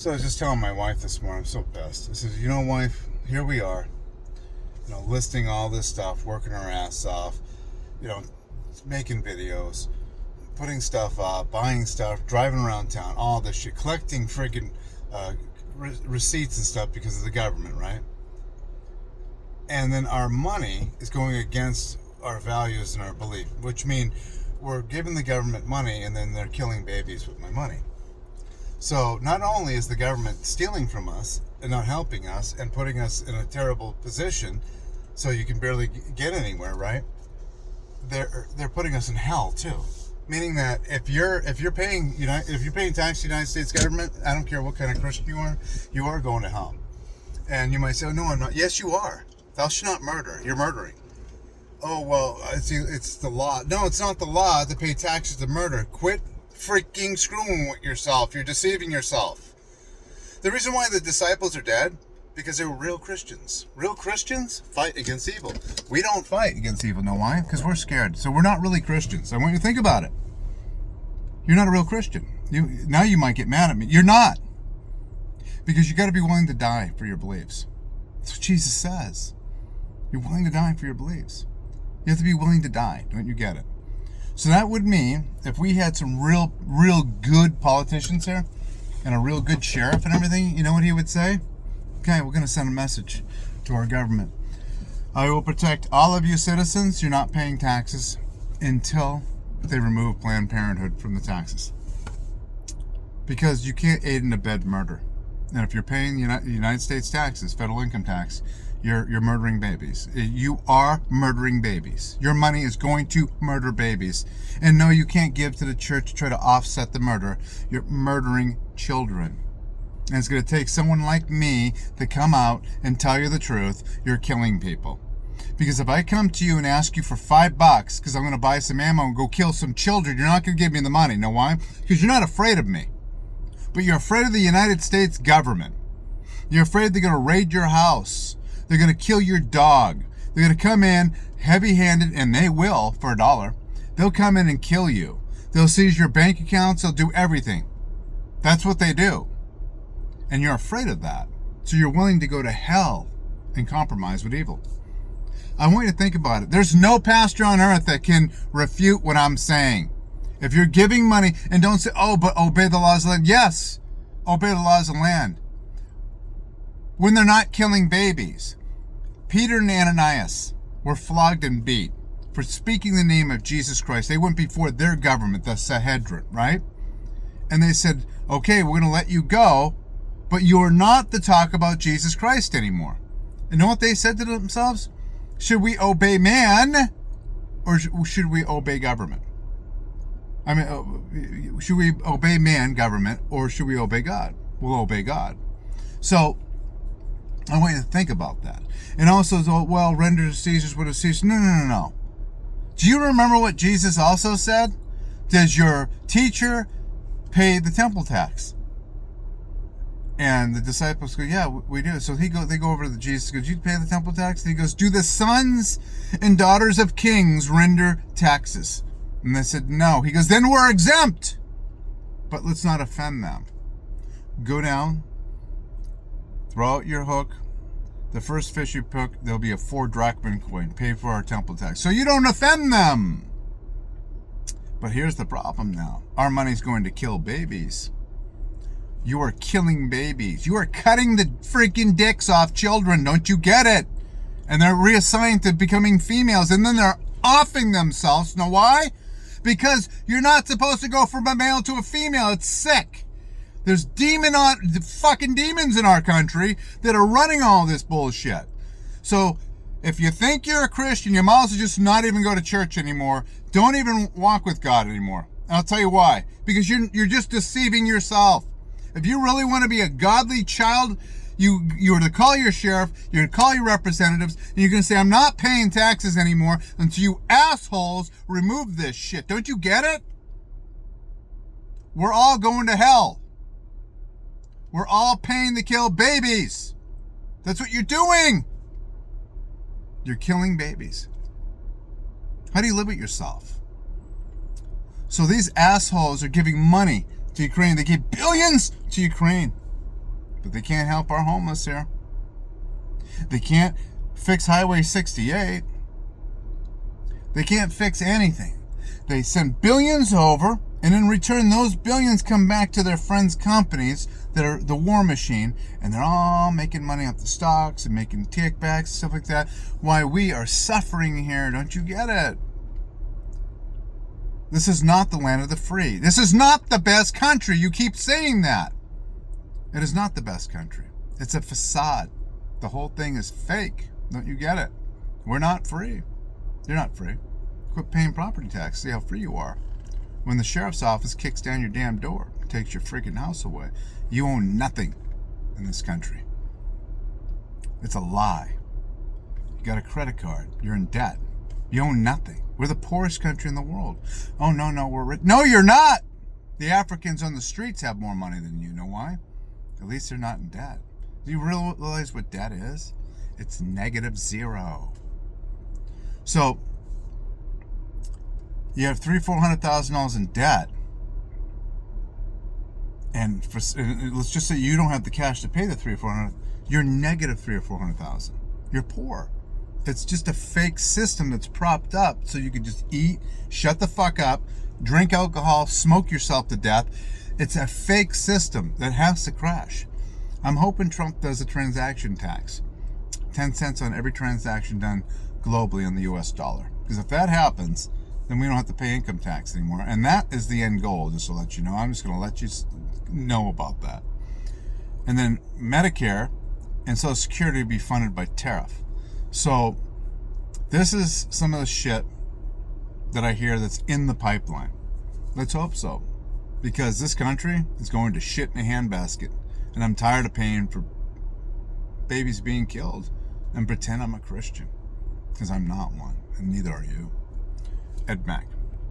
So I was just telling my wife this morning, I'm so pissed. I said, wife, here we are, listing all this stuff, working our ass off, making videos, putting stuff up, buying stuff, driving around town, all this shit, collecting friggin' receipts and stuff because of the government, right? And then our money is going against our values and our belief, which means we're giving the government money and then they're killing babies with my money. So not only is the government stealing from us and not helping us and putting us in a terrible position so you can barely get anywhere, right? They're putting us in hell too. Meaning that if you're paying tax to the United States government, I don't care what kind of Christian you are going to hell. And you might say, "Oh, no, I'm not." Yes, you are. Thou shalt not murder. You're murdering. Oh, well, it's the law. No, it's not the law to pay taxes to murder. Quit freaking screwing with yourself. You're deceiving yourself. The reason why the disciples are dead, because they were real Christians. Real Christians fight against evil. We don't fight against evil. Know why? Because we're scared. So we're not really Christians. I want you to think about it. You're not a real Christian. Now you might get mad at me. You're not. Because you got to be willing to die for your beliefs. That's what Jesus says. You're willing to die for your beliefs. You have to be willing to die. Don't you get it? So that would mean if we had some real good politicians here and a real good sheriff and everything, you know what he would say? Okay, we're going to send a message to our government. I will protect all of you citizens. You're not paying taxes until they remove Planned Parenthood from the taxes. Because you can't aid and abet murder. And if you're paying United States taxes, federal income tax, you're murdering babies. You are murdering babies. Your money is going to murder babies. And no, you can't give to the church to try to offset the murder. You're murdering children. And it's going to take someone like me to come out and tell you the truth. You're killing people. Because if I come to you and ask you for $5 because I'm going to buy some ammo and go kill some children, you're not going to give me the money. Know why? Because you're not afraid of me. But you're afraid of the United States government. You're afraid they're going to raid your house. They're going to kill your dog. They're going to come in heavy-handed, and they will for $1. They'll come in and kill you. They'll seize your bank accounts. They'll do everything. That's what they do. And you're afraid of that. So you're willing to go to hell and compromise with evil. I want you to think about it. There's no pastor on earth that can refute what I'm saying. If you're giving money, and don't say, "Oh, but obey the laws of the land." Yes, obey the laws of the land. When they're not killing babies. Peter and Ananias were flogged and beat for speaking the name of Jesus Christ. They went before their government, the Sanhedrin, right? And they said, "Okay, we're going to let you go, but you're not to talk about Jesus Christ anymore." And know what they said to themselves? Should we obey man or should we obey government? I mean, should we obey man, government, or should we obey God? We'll obey God. So I want you to think about that. And also, well, render to Caesar's what is Caesar's. No. Do you remember what Jesus also said? Does your teacher pay the temple tax? And the disciples go, "Yeah, we do." So they go over to Jesus. Goes, "Do you pay the temple tax?" And he goes, "Do the sons and daughters of kings render taxes?" And they said, "No." He goes, "Then we're exempt. But let's not offend them. Go down, throw out your hook. The first fish you hook, there'll be a 4 drachma coin. Pay for our temple tax." So you don't offend them. But here's the problem now. Our money's going to kill babies. You are killing babies. You are cutting the freaking dicks off children. Don't you get it? And they're reassigned to becoming females. And then they're offing themselves. Know why? Because you're not supposed to go from a male to a female. It's sick. There's fucking demons in our country that are running all this bullshit. So if you think you're a Christian, you might as well just not even go to church anymore. Don't even walk with God anymore. And I'll tell you why. Because you're just deceiving yourself. If you really want to be a godly child, you're to call your sheriff, you're to call your representatives, and you're going to say, "I'm not paying taxes anymore until you assholes remove this shit." Don't you get it? We're all going to hell. We're all paying to kill babies. That's what you're doing. You're killing babies. How do you live with yourself? So these assholes are giving money to Ukraine. They gave billions to Ukraine. but they can't help our homeless here. They can't fix Highway 68. They can't fix anything. They send billions over, and in return, those billions come back to their friends' companies that are the war machine, and they're all making money off the stocks and making kickbacks, stuff like that. Why we are suffering here, don't you get it? This is not the land of the free. This is not the best country. You keep saying that. It is not the best country. It's a facade. The whole thing is fake. Don't you get it? We're not free. You're not free. Quit paying property tax. See how free you are. When the sheriff's office kicks down your damn door, takes your freaking house away, you own nothing in this country. It's a lie. You got a credit card. You're in debt. You own nothing. We're the poorest country in the world. Oh, no, we're rich. No, you're not. The Africans on the streets have more money than you. Know why? At least they're not in debt. Do you realize what debt is? It's -0. So you have $300,000-$400,000 in debt, and let's just say you don't have the cash to pay the $300,000 or $400,000. You're -$300,000 or $400,000. You're poor. It's just a fake system that's propped up so you can just eat, shut the fuck up, drink alcohol, smoke yourself to death. It's a fake system that has to crash. I'm hoping Trump does a transaction tax. 10 cents on every transaction done globally on the US dollar. Because if that happens, then we don't have to pay income tax anymore. And that is the end goal, just to let you know. I'm just going to let you know about that. And then Medicare and Social Security be funded by tariff. So this is some of the shit that I hear that's in the pipeline. Let's hope so. Because this country is going to shit in a handbasket. And I'm tired of paying for babies being killed and pretend I'm a Christian. Because I'm not one. And neither are you. Ed Mack.